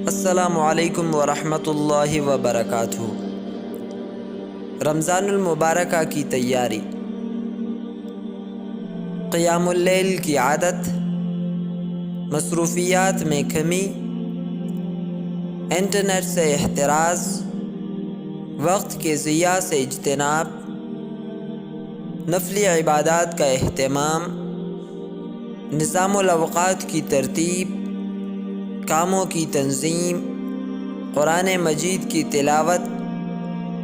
السلام علیکم ورحمۃ اللہ وبرکاتہ۔ رمضان المبارکہ کی تیاری، قیام اللیل کی عادت، مصروفیات میں کمی، انٹرنیٹ سے احتراز، وقت کے ضیاع سے اجتناب، نفلی عبادات کا اہتمام، نظام الاوقات کی ترتیب، کاموں کی تنظیم، قرآن مجید کی تلاوت،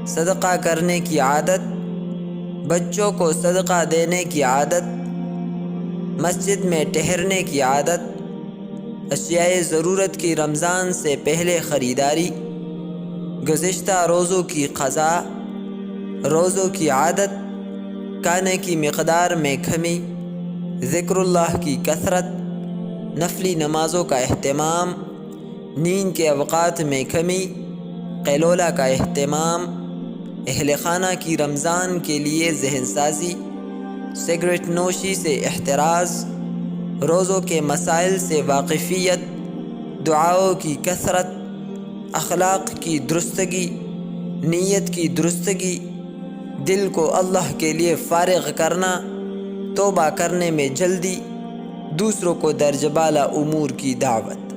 صدقہ کرنے کی عادت، بچوں کو صدقہ دینے کی عادت، مسجد میں ٹہرنے کی عادت، اشیاء ضرورت کی رمضان سے پہلے خریداری، گزشتہ روزوں کی قضا، روزوں کی عادت، کھانے کی مقدار میں کمی، ذکر اللہ کی کثرت، نفلی نمازوں کا اہتمام، نیند کے اوقات میں کمی، قیلولہ کا اہتمام، اہل خانہ کی رمضان کے لیے ذہن سازی، سگریٹ نوشی سے احتراز، روزوں کے مسائل سے واقفیت، دعاؤں کی کثرت، اخلاق کی درستگی، نیت کی درستگی، دل کو اللہ کے لیے فارغ کرنا، توبہ کرنے میں جلدی، دوسروں کو درجہ بالا امور کی دعوت۔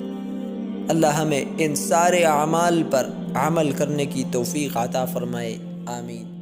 اللہ ہمیں ان سارے اعمال پر عمل کرنے کی توفیق عطا فرمائے، آمین۔